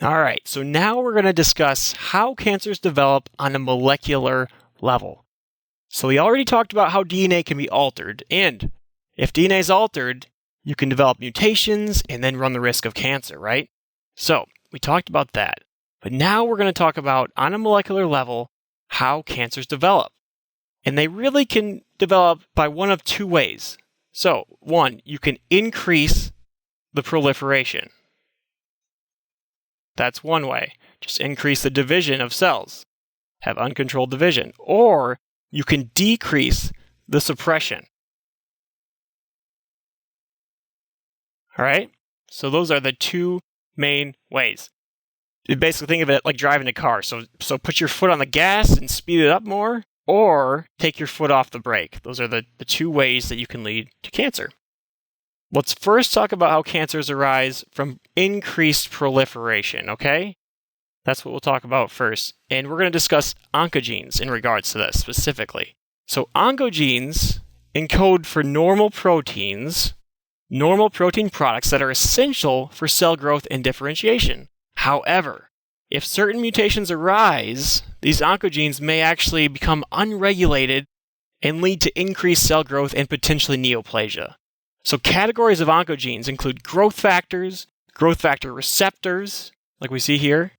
All right, so now we're going to discuss how cancers develop on a molecular level. So we already talked about how DNA can be altered, and if DNA is altered, you can develop mutations and then run the risk of cancer, right? So we talked about that. But now we're going to talk about, on a molecular level, how cancers develop. And they really can develop by one of two ways. So, one, you can increase the proliferation. That's one way. Just increase the division of cells. Have uncontrolled division. Or you can decrease the suppression. All right? So those are the two main ways. You basically think of it like driving a car. So put your foot on the gas and speed it up more, or take your foot off the brake. Those are the two ways that you can lead to cancer. Let's first talk about how cancers arise from increased proliferation, okay? That's what we'll talk about first. And we're going to discuss oncogenes in regards to this specifically. So oncogenes encode for normal protein products that are essential for cell growth and differentiation. However, if certain mutations arise, these oncogenes may actually become unregulated and lead to increased cell growth and potentially neoplasia. So categories of oncogenes include growth factors, growth factor receptors, like we see here,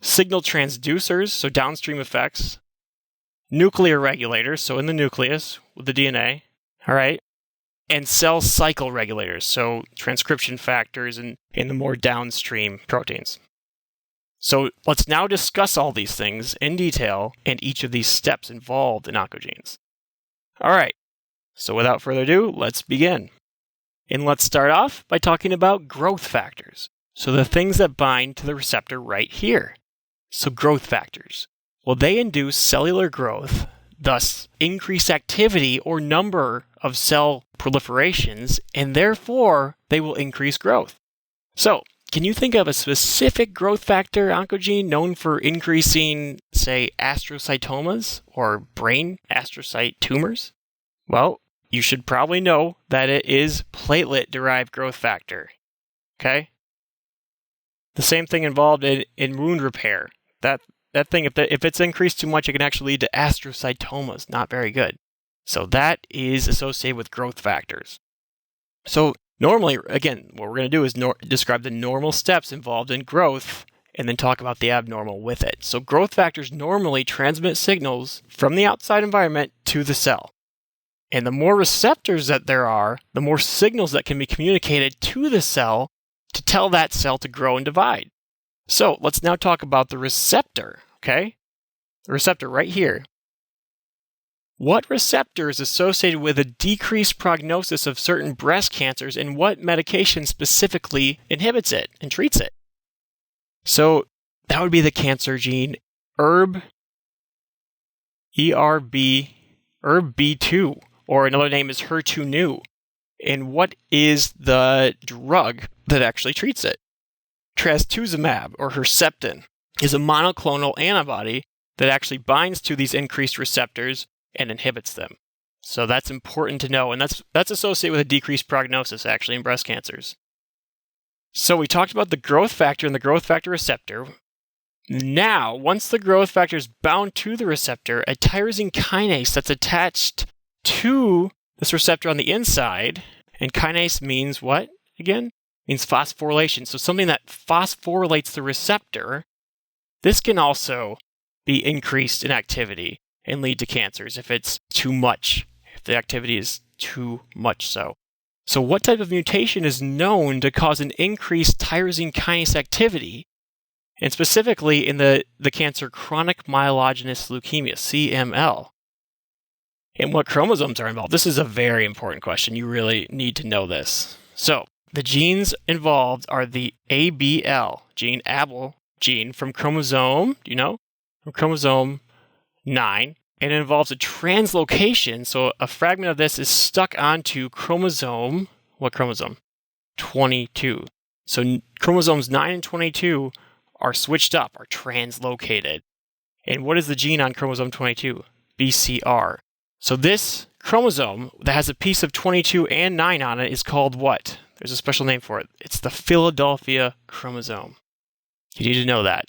signal transducers, so downstream effects, nuclear regulators, so in the nucleus with the DNA, all right, and cell cycle regulators, so transcription factors and the more downstream proteins. So let's now discuss all these things in detail and each of these steps involved in oncogenes. All right, so without further ado, let's begin. And let's start off by talking about growth factors. So the things that bind to the receptor right here. So growth factors. Well, they induce cellular growth, thus increase activity or number of cell proliferations, and therefore they will increase growth. So, can you think of a specific growth factor oncogene known for increasing, say, astrocytomas or brain astrocyte tumors? Well, you should probably know that it is platelet-derived growth factor. Okay? The same thing involved in wound repair. That thing, if it's increased too much, it can actually lead to astrocytomas. Not very good. So that is associated with growth factors. So normally, again, what we're going to do is describe the normal steps involved in growth and then talk about the abnormal with it. So growth factors normally transmit signals from the outside environment to the cell. And the more receptors that there are, the more signals that can be communicated to the cell to tell that cell to grow and divide. So let's now talk about the receptor, okay? The receptor right here. What receptor is associated with a decreased prognosis of certain breast cancers, and what medication specifically inhibits it and treats it? So that would be the cancer gene ERB, ERB, ERB2, or another name is HER2/neu. And what is the drug that actually treats it? Trastuzumab, or Herceptin, is a monoclonal antibody that actually binds to these increased receptors and inhibits them. So that's important to know, and that's associated with a decreased prognosis, actually, in breast cancers. So we talked about the growth factor and the growth factor receptor. Now, once the growth factor is bound to the receptor, a tyrosine kinase that's attached to this receptor on the inside, and kinase means what, again? It means phosphorylation. So something that phosphorylates the receptor, this can also be increased in activity and lead to cancers if it's too much, if the activity is too much so. So what type of mutation is known to cause an increased tyrosine kinase activity, and specifically in the cancer chronic myelogenous leukemia, CML? And what chromosomes are involved? This is a very important question. You really need to know this. So the genes involved are the ABL gene, ABL gene from chromosome, from chromosome 9, and it involves a translocation. So a fragment of this is stuck onto chromosome, what chromosome? 22. So chromosomes 9 and 22 are switched up, are translocated. And what is the gene on chromosome 22? BCR. So this chromosome that has a piece of 22 and 9 on it is called what? There's a special name for it. It's the Philadelphia chromosome. You need to know that.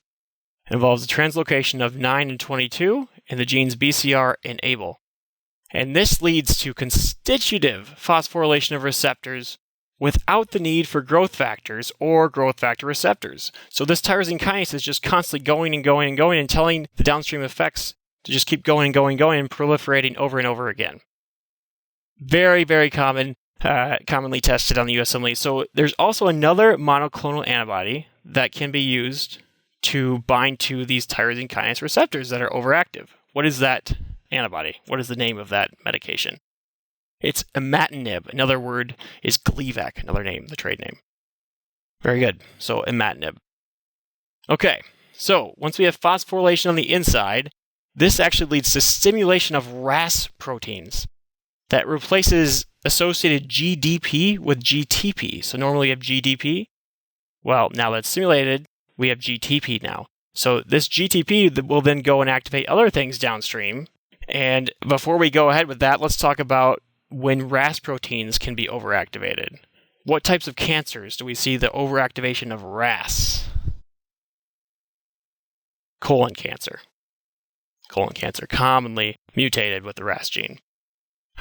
It involves the translocation of 9 and 22 in the genes BCR and ABL. And this leads to constitutive phosphorylation of receptors without the need for growth factors or growth factor receptors. So this tyrosine kinase is just constantly going and going and going and telling the downstream effects to just keep going and going and going and proliferating over and over again. Very, very common, commonly tested on the U.S. Assembly. So there's also another monoclonal antibody that can be used to bind to these tyrosine kinase receptors that are overactive. What is that antibody? What is the name of that medication? It's imatinib. Another word is Gleevec, another name, the trade name. Very good. So imatinib. Okay, so once we have phosphorylation on the inside, this actually leads to stimulation of RAS proteins that replaces associated GDP with GTP. So normally you have GDP. Well, now that's stimulated, we have GTP now. So this GTP will then go and activate other things downstream. And before we go ahead with that, let's talk about when RAS proteins can be overactivated. What types of cancers do we see the overactivation of RAS? Colon cancer. Colon cancer, commonly mutated with the RAS gene.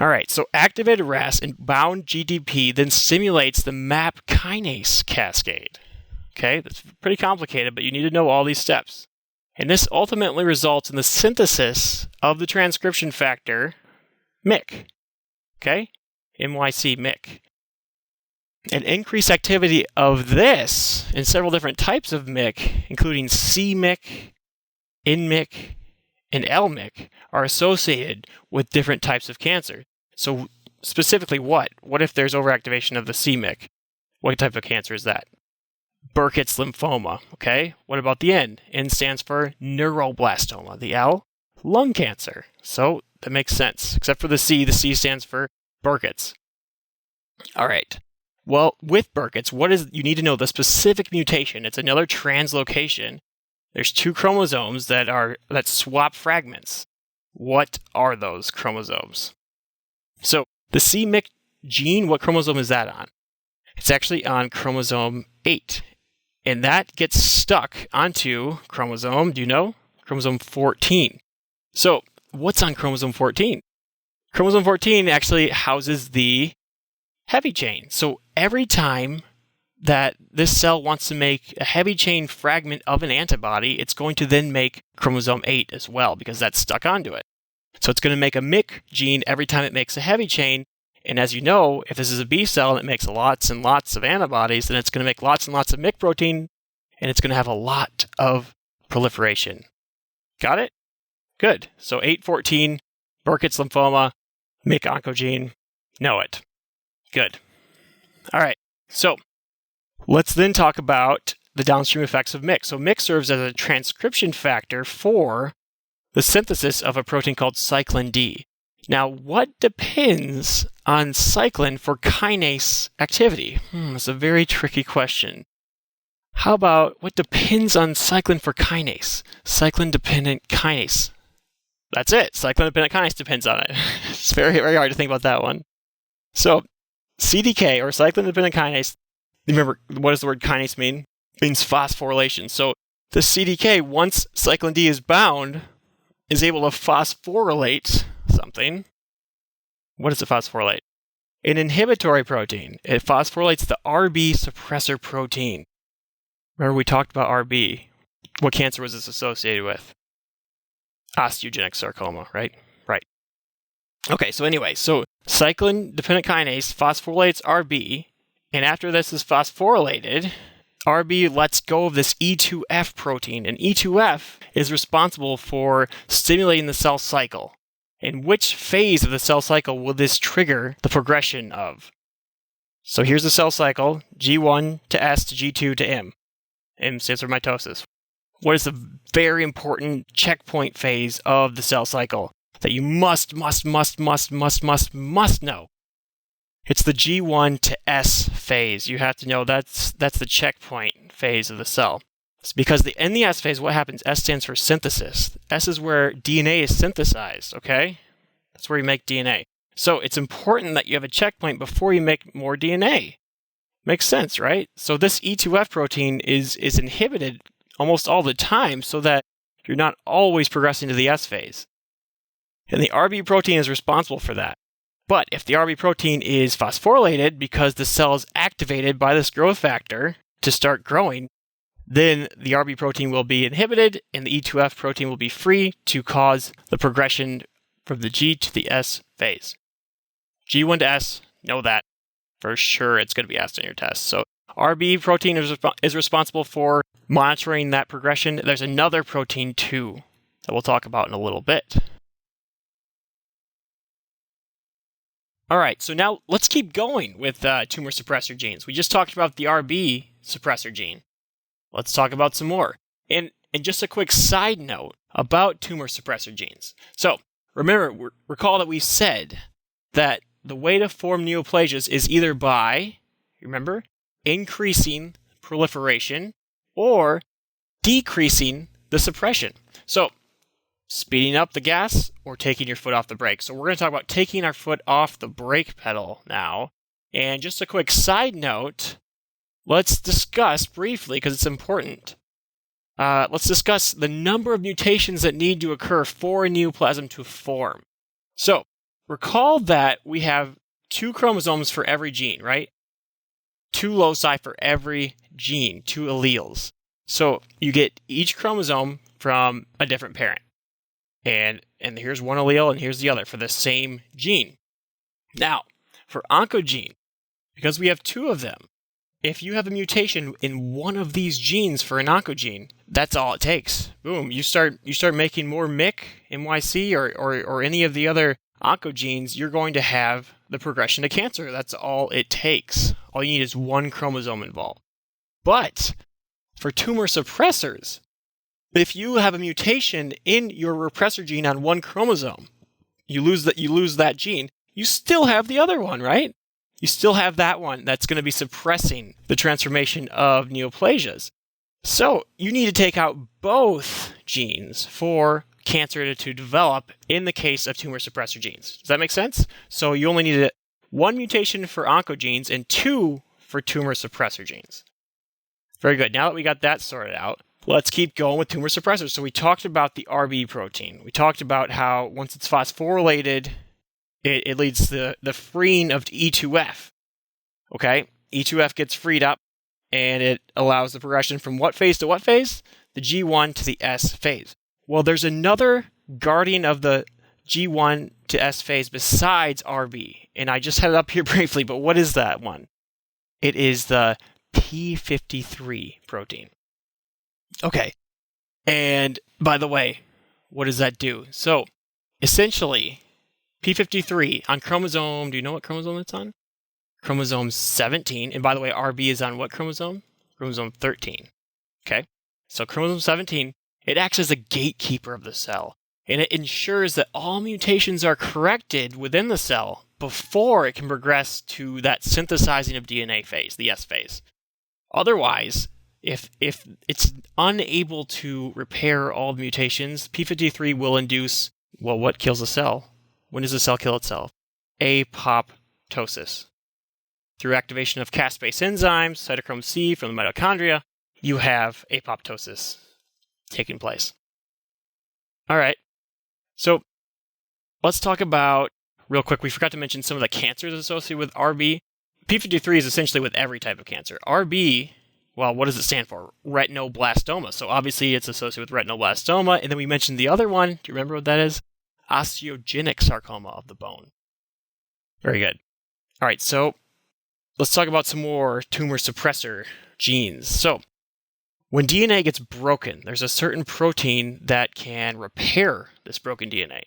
All right, so activated RAS and bound GDP then stimulates the MAP kinase cascade. Okay, that's pretty complicated, but you need to know all these steps. And this ultimately results in the synthesis of the transcription factor MYC. Okay, MYC. An increased activity of this in several different types of MYC, including c-MYC, n-MYC, and l-MYC, are associated with different types of cancer. So specifically what? What if there's overactivation of the c-MYC? What type of cancer is that? Burkitt's lymphoma, okay? What about the N? N stands for neuroblastoma. The L? Lung cancer. So that makes sense. Except for the C stands for Burkitt's. All right. Well, with Burkitt's, you need to know the specific mutation. It's another translocation. There's 2 chromosomes that swap fragments. What are those chromosomes? So the c-MYC gene, what chromosome is that on? It's actually on chromosome 8. And that gets stuck onto chromosome, do you know? Chromosome 14. So what's on chromosome 14? Chromosome 14 actually houses the heavy chain. So every time that this cell wants to make a heavy chain fragment of an antibody, it's going to then make chromosome 8 as well, because that's stuck onto it. So it's going to make a MYC gene every time it makes a heavy chain. And as you know, if this is a B cell and it makes lots and lots of antibodies, then it's going to make lots and lots of MYC protein, and it's going to have a lot of proliferation. Got it? Good. So 814, Burkitt's lymphoma, MYC oncogene, know it. Good. All right. So let's then talk about the downstream effects of MYC. So MYC serves as a transcription factor for the synthesis of a protein called cyclin D. Now, what depends on cyclin for kinase activity? It's a very tricky question. How about what depends on cyclin for kinase? Cyclin-dependent kinase. That's it. Cyclin-dependent kinase depends on it. It's very, very hard to think about that one. So, CDK, or cyclin-dependent kinase, remember, what does the word kinase mean? It means phosphorylation. So, the CDK, once cyclin D is bound, is able to phosphorylate something. What does it phosphorylate? An inhibitory protein. It phosphorylates the RB suppressor protein. Remember we talked about RB. What cancer was this associated with? Osteogenic sarcoma, right? Right. Okay, so anyway, so cyclin-dependent kinase phosphorylates RB, and after this is phosphorylated, RB lets go of this E2F protein, and E2F is responsible for stimulating the cell cycle. In which phase of the cell cycle will this trigger the progression of? So here's the cell cycle, G1 to S to G2 to M. M stands for mitosis. What is the very important checkpoint phase of the cell cycle that you must know? It's the G1 to S phase. You have to know that's the checkpoint phase of the cell. It's because in the S phase, what happens? S stands for synthesis. S is where DNA is synthesized, okay? That's where you make DNA. So it's important that you have a checkpoint before you make more DNA. Makes sense, right? So this E2F protein is inhibited almost all the time so that you're not always progressing to the S phase. And the RB protein is responsible for that. But if the RB protein is phosphorylated because the cell is activated by this growth factor to start growing, then the RB protein will be inhibited and the E2F protein will be free to cause the progression from the G to the S phase. G1 to S, know that for sure it's going to be asked on your test. So RB protein is responsible for monitoring that progression. There's another protein too that we'll talk about in a little bit. All right, so now let's keep going with tumor suppressor genes. We just talked about the RB suppressor gene. Let's talk about some more. And just a quick side note about tumor suppressor genes. So remember, recall that we said that the way to form neoplasias is either by, remember, increasing proliferation or decreasing the suppression. So speeding up the gas or taking your foot off the brake. So we're going to talk about taking our foot off the brake pedal now. And just a quick side note, let's discuss briefly, because it's important, let's discuss the number of mutations that need to occur for a neoplasm to form. So recall that we have 2 chromosomes for every gene, right? 2 loci for every gene, 2 alleles. So you get each chromosome from a different parent. And here's one allele and here's the other for the same gene. Now, for oncogene, because we have 2 of them, if you have a mutation in one of these genes for an oncogene, that's all it takes. Boom, you start making more MYC, MYC, or any of the other oncogenes, you're going to have the progression to cancer. That's all it takes. All you need is 1 chromosome involved. But for tumor suppressors, if you have a mutation in your repressor gene on 1 chromosome, you lose that gene, you still have the other one, right? You still have that one that's going to be suppressing the transformation of neoplasias. So you need to take out both genes for cancer to develop in the case of tumor suppressor genes. Does that make sense? So you only need 1 mutation for oncogenes and 2 for tumor suppressor genes. Very good. Now that we got that sorted out, let's keep going with tumor suppressors. So we talked about the RB protein. We talked about how once it's phosphorylated, it leads to the freeing of E2F. Okay? E2F gets freed up, and it allows the progression from what phase to what phase? The G1 to the S phase. Well, there's another guardian of the G1 to S phase besides RB. And I just had it up here briefly, but what is that one? It is the P53 protein. Okay. And by the way, what does that do? So essentially, P53 on chromosome, do you know what chromosome it's on? Chromosome 17. And by the way, RB is on what chromosome? Chromosome 13. Okay. So chromosome 17, it acts as a gatekeeper of the cell. And it ensures that all mutations are corrected within the cell before it can progress to that synthesizing of DNA phase, the S phase. Otherwise, if it's unable to repair all the mutations, P53 will induce, well, what kills a cell? When does the cell kill itself? Apoptosis. Through activation of caspase enzymes, cytochrome C from the mitochondria, you have apoptosis taking place. All right. So let's talk about, real quick, we forgot to mention some of the cancers associated with RB. P53 is essentially with every type of cancer. RB, well, what does it stand for? Retinoblastoma. So obviously it's associated with retinoblastoma. And then we mentioned the other one. Do you remember what that is? Osteogenic sarcoma of the bone. Very good. All right, so let's talk about some more tumor suppressor genes. So when DNA gets broken, there's a certain protein that can repair this broken DNA.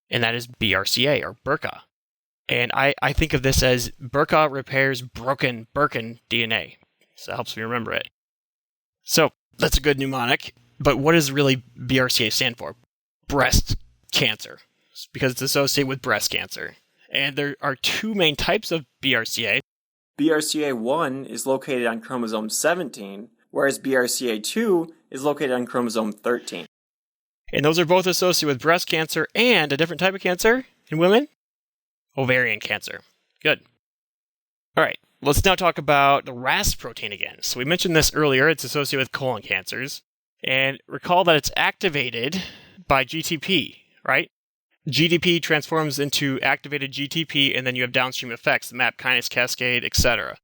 And that is BRCA, or BRCA. And I think of this as BRCA repairs broken DNA. So that helps me remember it. So that's a good mnemonic. But what does really BRCA stand for? Breast cancer. Because it's associated with breast cancer. And there are 2 main types of BRCA. BRCA1 is located on chromosome 17, whereas BRCA2 is located on chromosome 13. And those are both associated with breast cancer and a different type of cancer in women? Ovarian cancer. Good. All right, let's now talk about the RAS protein again. So we mentioned this earlier. It's associated with colon cancers. And recall that it's activated by GTP, right? GDP transforms into activated GTP, and then you have downstream effects, the MAP kinase cascade, etc.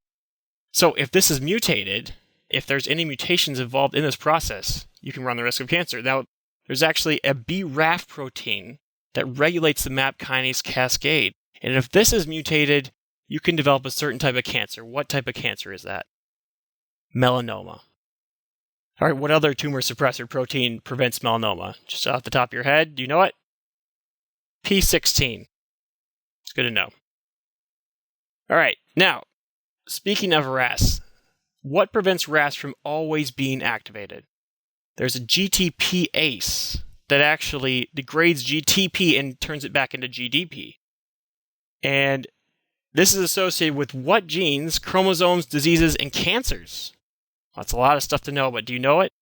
So if this is mutated, if there's any mutations involved in this process, you can run the risk of cancer. Now, there's actually a BRAF protein that regulates the MAP kinase cascade. And if this is mutated, you can develop a certain type of cancer. What type of cancer is that? Melanoma. All right, what other tumor suppressor protein prevents melanoma? Just off the top of your head, do you know it? P16. It's good to know. All right, now, speaking of RAS, what prevents RAS from always being activated? There's a GTPase that actually degrades GTP and turns it back into GDP. And this is associated with what genes, chromosomes, diseases, and cancers? That's a lot of stuff to know, but do you know it?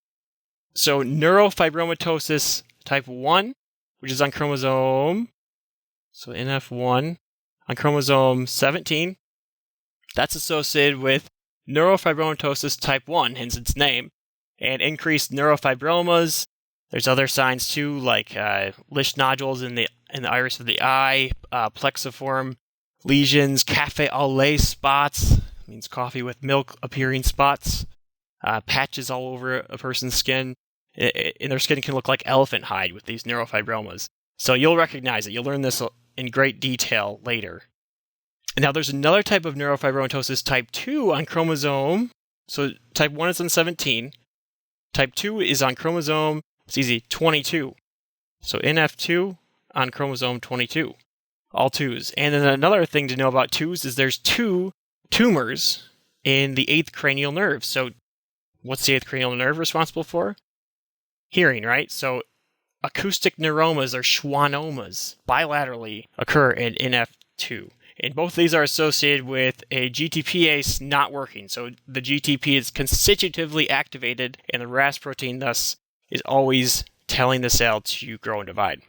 So neurofibromatosis type 1, which is on chromosome, so NF1, on chromosome 17, that's associated with neurofibromatosis type 1, hence its name, and increased neurofibromas. There's other signs too, like Lisch nodules in the iris of the eye, plexiform lesions, cafe au lait spots, means coffee with milk appearing spots, patches all over a person's skin, and their skin can look like elephant hide with these neurofibromas. So you'll recognize it. You'll learn this in great detail later. Now there's another type of neurofibromatosis, type 2 on chromosome. So type 1 is on 17. Type 2 is on chromosome, it's easy, 22. So NF2 on chromosome 22. All 2s. And then another thing to know about 2s is there's 2 tumors in the 8th cranial nerve. So what's the 8th cranial nerve responsible for? Hearing, right? So acoustic neuromas or schwannomas bilaterally occur in NF2. And both of these are associated with a GTPase not working. So the GTP is constitutively activated, and the RAS protein thus is always telling the cell to grow and divide.